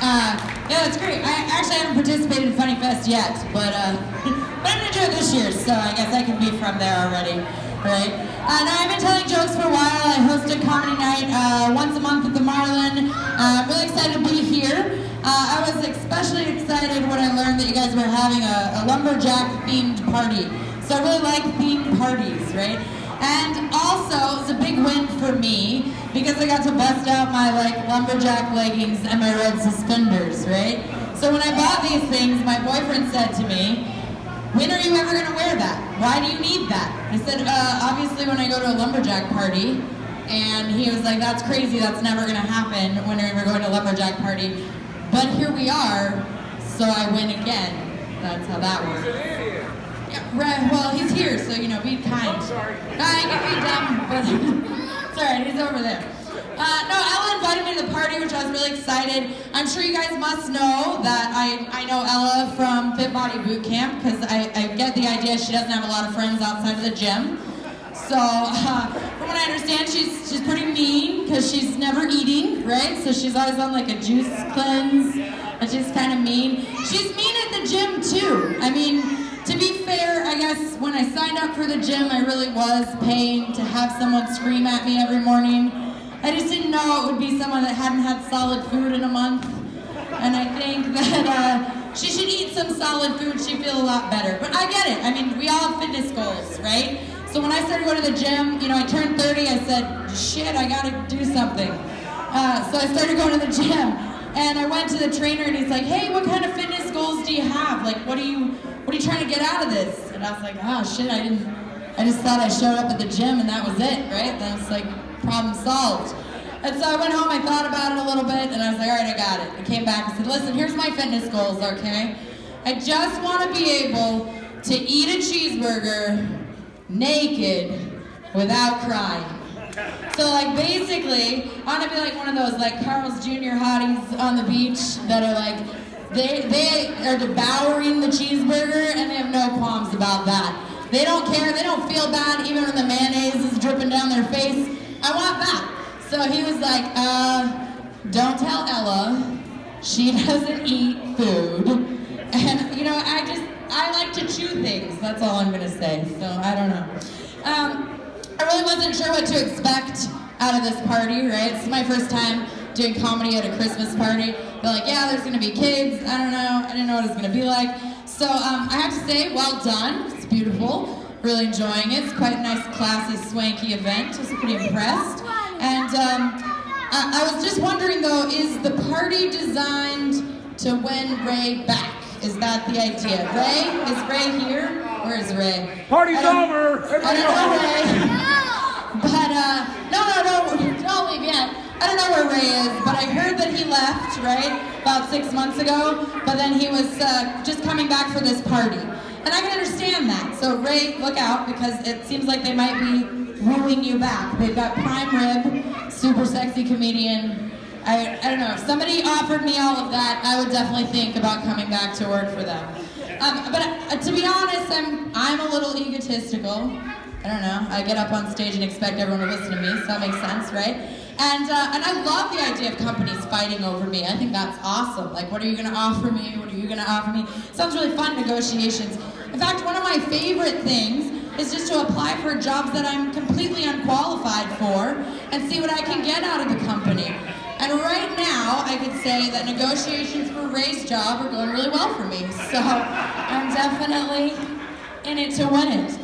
Yeah, it's great. I actually haven't participated in Funny Fest yet, but I'm gonna do it this year, so I guess I can be from there already, right? Now I've been telling jokes for a while. I host a comedy night once a month at the Marlin. I'm really excited to be here. I was especially excited when I learned that you guys were having a lumberjack themed party. So I really like themed parties, right? And also, it's a big win for me because I got to bust out my lumberjack leggings and my red suspenders, right? So when I bought these things, my boyfriend said to me, "When are you ever gonna wear that? Why do you need that?" I said, obviously when I go to a lumberjack party. And he was like, "That's crazy, that's never gonna happen when you're going to a lumberjack party." But here we are, so I win again. That's how that works. Yeah, right, well, he's here, so, be kind. I'm sorry. I can be dumb, but it's all right, he's over there. No, Ella invited me to the party, which I was really excited. I'm sure you guys must know that I know Ella from Fit Body Boot Camp, because I get the idea she doesn't have a lot of friends outside of the gym. So, from what I understand, she's pretty mean, because she's never eating, right? So she's always on, a juice cleanse, and she's kind of mean. She's mean at the gym, too. I mean, to be fair, I guess when I signed up for the gym, I really was paying to have someone scream at me every morning. I just didn't know it would be someone that hadn't had solid food in a month. And I think that she should eat some solid food, she'd feel a lot better. But I get it. I mean, we all have fitness goals, right? So when I started going to the gym, I turned 30, I said, shit, I gotta do something. So I started going to the gym. And I went to the trainer and he's like, "Hey, what kind of fitness goals do you have? What are you trying to get out of this?" And I was like, "Oh shit, I just thought I showed up at the gym and that was it, right?" That was problem solved. And so I went home, I thought about it a little bit, and I was like, all right, I got it. I came back and said, "Listen, here's my fitness goals, okay? I just want to be able to eat a cheeseburger naked without crying." So basically, I want to be one of those Carl's Jr. hotties on the beach that are they are devouring the cheeseburger and they have no qualms about that. They don't care, they don't feel bad even when the mayonnaise is dripping down their face. I want that. So he was like, "Don't tell Ella, she doesn't eat food." And I like to chew things, that's all I'm gonna say, so I don't know. I really wasn't sure what to expect out of this party, right? This is my first time doing comedy at a Christmas party. They're like, "Yeah, there's gonna be kids." I don't know, I didn't know what it was gonna be like. So I have to say, well done, it's beautiful. Really enjoying it. It's quite a nice, classy, swanky event. I was pretty impressed. And I was just wondering though, is the party designed to win Ray back? Is that the idea? Ray? Is Ray here? Where is Ray? Party's over! I don't know Ray. But, don't leave yet. I don't know where Ray is, but I heard that he left, right? About 6 months ago. But then he was just coming back for this party. And I can understand that. So Ray, look out, because it seems like they might be wooing you back. They've got prime rib, super sexy comedian. I don't know, if somebody offered me all of that, I would definitely think about coming back to work for them. But to be honest, I'm a little egotistical. I don't know, I get up on stage and expect everyone to listen to me, so that makes sense, right? And I love the idea of companies fighting over me. I think that's awesome. What are you gonna offer me? What are you gonna offer me? Sounds really fun, negotiations. In fact, one of my favorite things is just to apply for jobs that I'm completely unqualified for and see what I can get out of the company. And right now, I could say that negotiations for Ray's job are going really well for me. So I'm definitely in it to win it.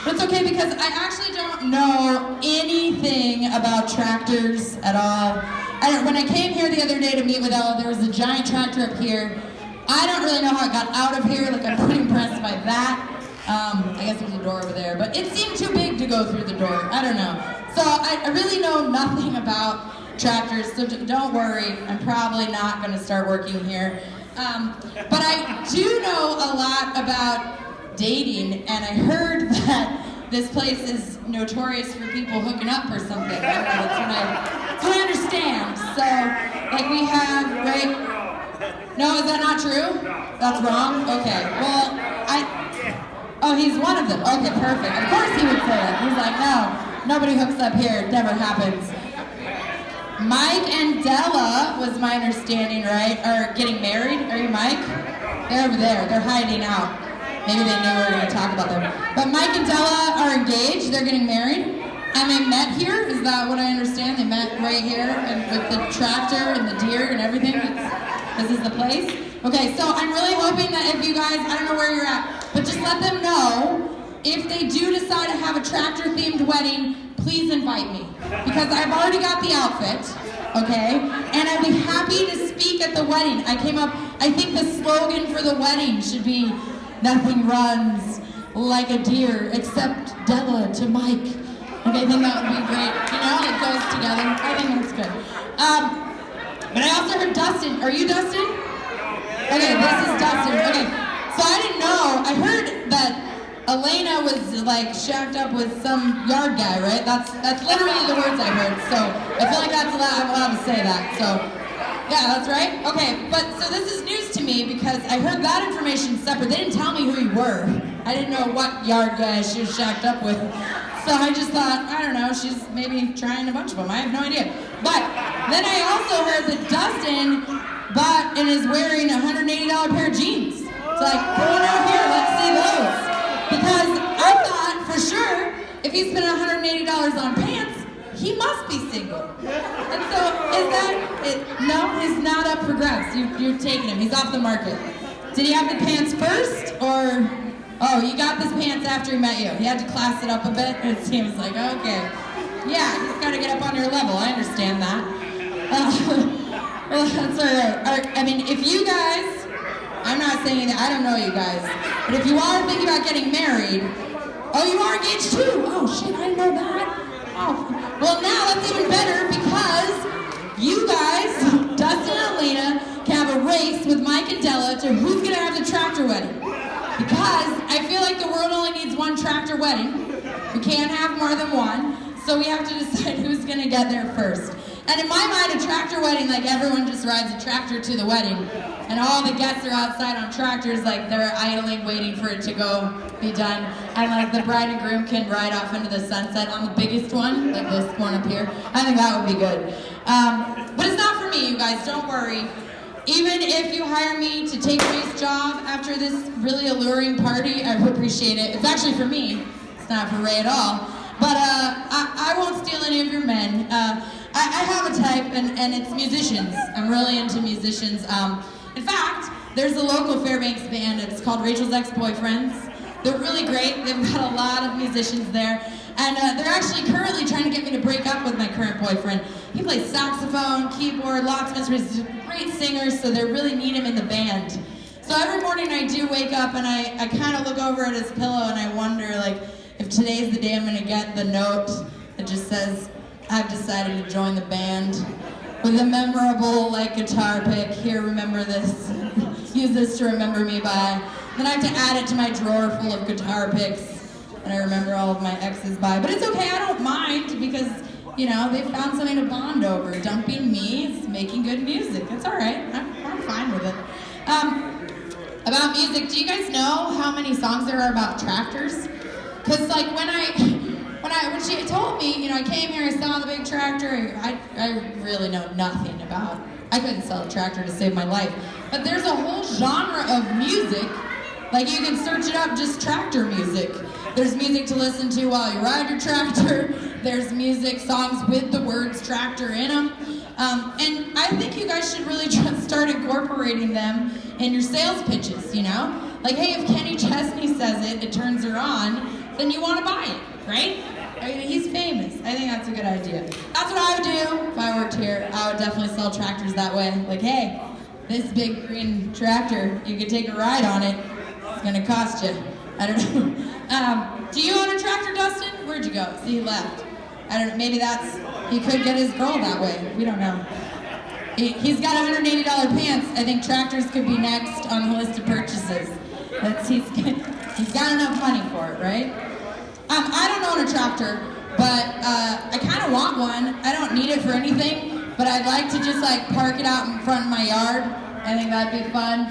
But it's okay because I actually don't know anything about tractors at all. When I came here the other day to meet with Ella, there was a giant tractor up here. I don't really know how it got out of here. I'm pretty impressed by that. I guess there's a door over there, but it seemed too big to go through the door. I don't know. So I really know nothing about tractors, so don't worry. I'm probably not going to start working here. But I do know a lot about dating, and I heard that this place is notorious for people hooking up or something. I don't know, that's what I understand. So, we have, right? No, is that not true? That's wrong? Okay, well, oh, he's one of them. Okay, perfect. Of course he would say that. He's like, no, nobody hooks up here. It never happens. Mike and Della was my understanding, right, are getting married. Are you Mike? They're over there. They're hiding out. Maybe they knew we were going to talk about them. But Mike and Della are engaged. They're getting married. And they met here. Is that what I understand? They met right here and with the tractor and the deer and everything. This is the place. Okay, so I'm really hoping that if you guys, I don't know where you're at, but just let them know if they do decide to have a tractor-themed wedding, please invite me. Because I've already got the outfit, okay? And I'd be happy to speak at the wedding. I think the slogan for the wedding should be, nothing runs like a deer except Della to Mike. Okay, I think that would be great. You know, it goes together. I think that's good. But I also heard Dustin. Are you Dustin? Okay, this is Dustin. Okay, so I didn't know. I heard that Elena was like shacked up with some yard guy, right? That's literally the words I heard. So I feel like I'm allowed to say that. So yeah, that's right. Okay, but so this is news to me because I heard that information separate. They didn't tell me who you were. I didn't know what yard guy she was shacked up with. So I just thought, I don't know, she's maybe trying a bunch of them. I have no idea. But then I also heard that Dustin bought and is wearing a $180 pair of jeans. So like, come on out here, let's see those. Because I thought for sure, if he spent $180 on pants, he must be single. And so is that it? No, he's not up for grabs. You're taking him. He's off the market. Did he have the pants first or? Oh, you got this pants after he met you. He had to class it up a bit. It seems like, okay. Yeah, he's got to get up on your level. I understand that. Well, that's all right. I mean, if you guys, I'm not saying that, I don't know you guys, but if you are thinking about getting married, oh, you are engaged too. Oh, shit, I didn't know that. Oh, well, now that's even better because you guys, Dustin and Alina, can have a race with Mike and Della to who's going to have the tractor wedding. Because I feel like the world only needs one tractor wedding. We can't have more than one. So we have to decide who's going to get there first. And in my mind, a tractor wedding, like everyone just rides a tractor to the wedding. And all the guests are outside on tractors, like they're idling, waiting for it to go be done. And like the bride and groom can ride off into the sunset on the biggest one, like this one up here. I think that would be good. But it's not for me, you guys, don't worry. Even if you hire me to take Ray's job after this really alluring party, I would appreciate it. It's actually for me. It's not for Ray at all. But I won't steal any of your men. I have a type, and it's musicians. I'm really into musicians. In fact, there's a local Fairbanks band. It's called Rachel's Ex-Boyfriends. They're really great. They've got a lot of musicians there. And they're actually currently trying to get me to break up with my current boyfriend. He plays saxophone, keyboard, lots of instruments. He's a great singer, so they really need him in the band. So every morning I do wake up and I kind of look over at his pillow and I wonder, like, if today's the day I'm going to get the note that just says, I've decided to join the band with a memorable, like, guitar pick. Here, remember this. Use this to remember me by. Then I have to add it to my drawer full of guitar picks. And I remember all of my exes by. But it's okay, I don't mind, because, you know, they found something to bond over. Dumping me is making good music. It's all right. I'm fine with it. About music, do you guys know how many songs there are about tractors? Because, like, when she told me, you know, I came here, I saw the big tractor, I really know nothing about. I couldn't sell a tractor to save my life. But there's a whole genre of music. Like, you can search it up, just tractor music. There's music to listen to while you ride your tractor. There's music, songs with the words tractor in them. And I think you guys should really start incorporating them in your sales pitches, you know? Like, hey, if Kenny Chesney says it, it turns her on, then you want to buy it, right? I mean, he's famous. I think that's a good idea. That's what I would do if I worked here. I would definitely sell tractors that way. Like, hey, this big green tractor, you could take a ride on it. It's gonna cost you. I don't know. Do you own a tractor, Dustin? Where'd you go? See, he left. I don't know, maybe he could get his girl that way. We don't know. He's got $180 pants. I think tractors could be next on the list of purchases. He's got enough money for it, right? I don't own a tractor, but I kind of want one. I don't need it for anything, but I'd like to just like park it out in front of my yard. I think that'd be fun.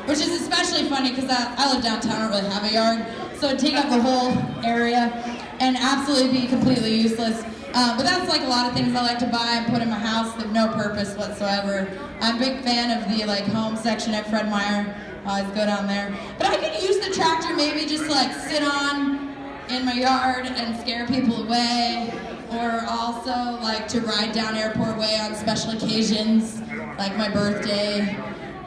Which is especially funny because I live downtown, I don't really have a yard, so it'd take up the whole area and absolutely be completely useless. But that's like a lot of things I like to buy and put in my house that have no purpose whatsoever. I'm a big fan of the like home section at Fred Meyer. Always go down there. But I could use the tractor maybe just to like sit on in my yard and scare people away, or also like to ride down Airport Way on special occasions, like my birthday,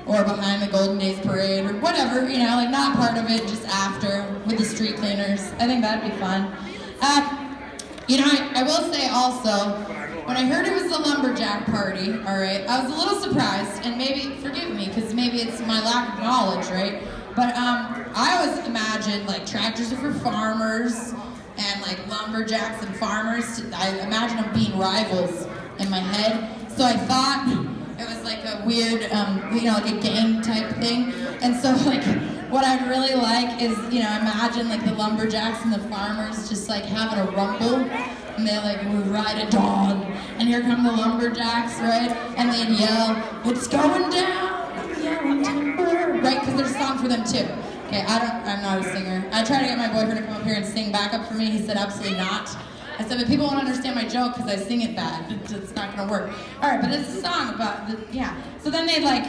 or behind the Golden Days Parade, or whatever, you know, like not part of it, just after, with the street cleaners. I think that'd be fun. You know, I will say also, when I heard it was the lumberjack party, all right, I was a little surprised, and maybe, forgive me, because maybe it's my lack of knowledge, right? But I always imagined like tractors are for farmers, and like lumberjacks and farmers, I imagine them being rivals in my head. So I thought it was like a weird, you know, like a gang type thing. And so like, what I'd really like is, you know, imagine like the lumberjacks and the farmers just like having a rumble, and they like would ride a dog, and here come the lumberjacks, right? And they'd yell, "It's going down, yelling timber," right? Because there's a song for them too. Okay, I'm not a singer. I tried to get my boyfriend to come up here and sing backup for me. He said absolutely not. I said, but people won't understand my joke because I sing it bad. It's not gonna work. All right, but it's a song about yeah. So then they'd like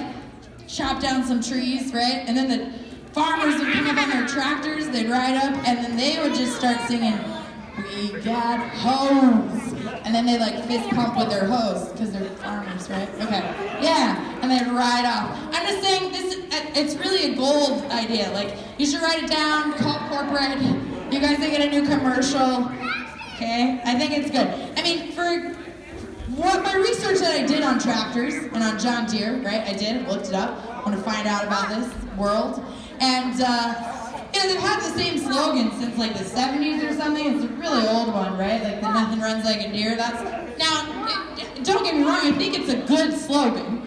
chop down some trees, right? And then the farmers would come up on their tractors, they'd ride up, and then they would just start singing, "We got hoes," and then they like fist pump with their hose because they're farmers, right? Okay, yeah, and they'd ride off. I'm just saying this. It's really a gold idea. Like you should write it down. Call corporate. You guys can get a new commercial. Okay, I think it's good. I mean, for what my research that I did on tractors and on John Deere, right? I did looked it up. I want to find out about this world, and you know they've had the same slogan since like the 70s or something. It's a really old one, right? Like the "Nothing runs like a deer." That's now. Don't get me wrong. I think it's a good slogan.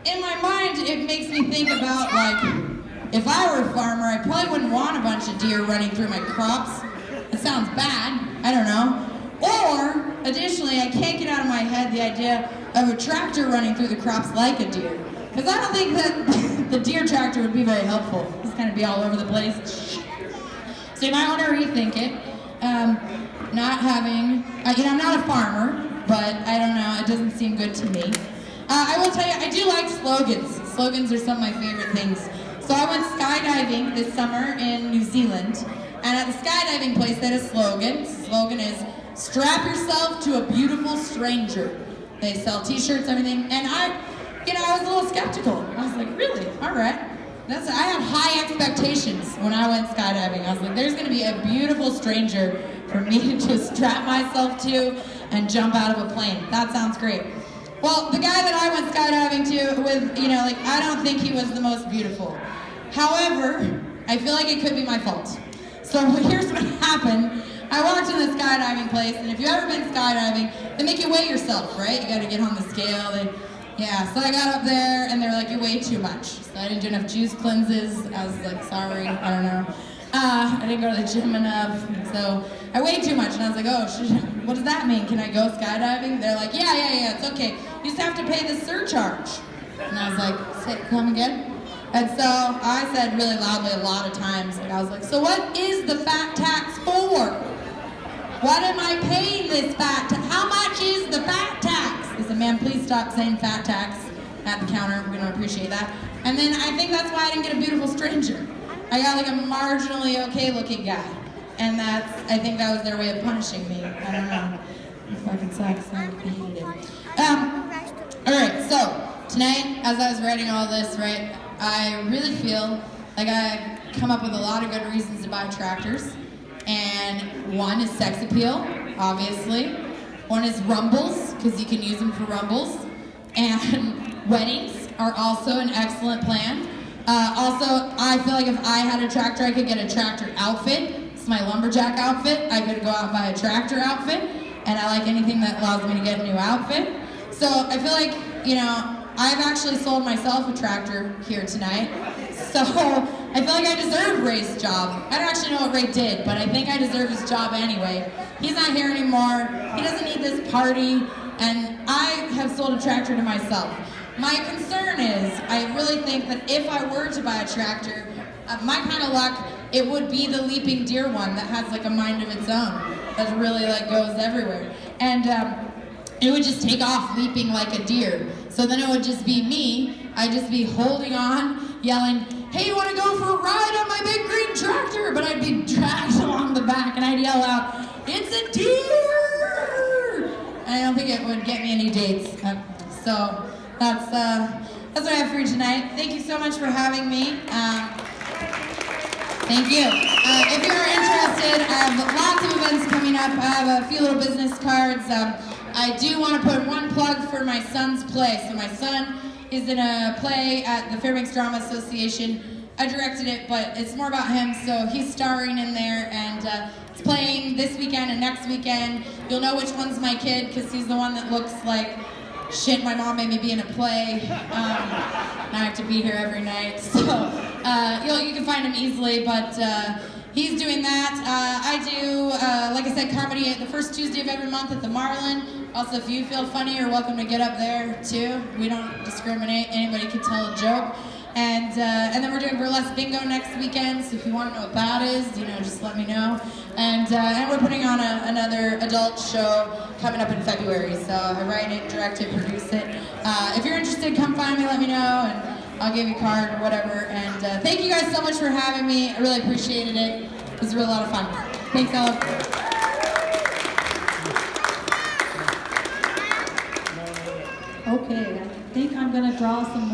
In my mind, it makes me think about like if I were a farmer, I probably wouldn't want a bunch of deer running through my crops. It sounds bad. I don't know. Or, additionally, I can't get out of my head the idea of a tractor running through the crops like a deer. Because I don't think that the deer tractor would be very helpful. It's kind of be all over the place. So you might want to rethink it. Not having, you know, I'm not a farmer, but I don't know, it doesn't seem good to me. I will tell you, I do like slogans. Slogans are some of my favorite things. So I went skydiving this summer in New Zealand. And at the skydiving place, they had a slogan. The slogan is, "Strap yourself to a beautiful stranger." They sell t-shirts, everything. And I was a little skeptical. I was like, really? All right. I had high expectations when I went skydiving. I was like, there's going to be a beautiful stranger for me to just strap myself to and jump out of a plane. That sounds great. Well, the guy that I went skydiving to with, you know, like, I don't think he was the most beautiful. However, I feel like it could be my fault. So here's what happened. I walked in the skydiving place, and if you've ever been skydiving, they make you weigh yourself, right? You gotta get on the scale. So I got up there, and they were like, "You weigh too much." So I didn't do enough juice cleanses. I was like, sorry, I don't know. I didn't go to the gym enough, so I weighed too much, and I was like, oh, what does that mean? Can I go skydiving? They're like, yeah, it's okay. You just have to pay the surcharge. And I was like, come again? And so I said really loudly a lot of times, like I was like, so what is the fat tax for? What am I paying this fat tax? How much is the fat tax? I said, "Ma'am, please stop saying fat tax at the counter. We're gonna appreciate that." And then I think that's why I didn't get a beautiful stranger. I got like a marginally okay looking guy. And I think that was their way of punishing me. I don't know. It fucking sucks. I hated it. Alright, so tonight, as I was writing all this, right, I really feel like I come up with a lot of good reasons to buy tractors. And one is sex appeal, obviously. One is rumbles, because you can use them for rumbles. And weddings are also an excellent plan. Also, I feel like if I had a tractor, I could get a tractor outfit. It's my lumberjack outfit. I could go out and buy a tractor outfit. And I like anything that allows me to get a new outfit. So I feel like, you know, I've actually sold myself a tractor here tonight. So I feel like I deserve Ray's job. I don't actually know what Ray did, but I think I deserve his job anyway. He's not here anymore. He doesn't need this party. And I have sold a tractor to myself. My concern is, I really think that if I were to buy a tractor, my kind of luck, it would be the leaping deer one that has like a mind of its own, that really like goes everywhere. and it would just take off leaping like a deer. So then it would just be me. I'd just be holding on, yelling, "Hey, you want to go for a ride on my big green tractor?" But I'd be dragged along the back, and I'd yell out, "It's a deer!" And I don't think it would get me any dates. So that's what I have for you tonight. Thank you so much for having me. Thank you. If you're interested, I have lots of events coming up. I have a few little business cards. I do want to put one plug for my son's play. So my son is in a play at the Fairbanks Drama Association. I directed it, but it's more about him, so he's starring in there, and it's playing this weekend and next weekend. You'll know which one's my kid, because he's the one that looks like, "Shit, my mom made me be in a play. Now I have to be here every night." So you can find him easily, but he's doing that. I do, like I said, comedy the first Tuesday of every month at the Marlin. Also, if you feel funny, you're welcome to get up there too. We don't discriminate. Anybody can tell a joke. And then we're doing burlesque bingo next weekend. So if you want to know what that is, just let me know. And we're putting on another adult show coming up in February. So I write it, direct it, produce it. If you're interested, come find me, let me know, and I'll give you a card or whatever. And thank you guys so much for having me. I really appreciated it. It was a real lot of fun. Thanks, Ella. Okay, I think I'm gonna draw some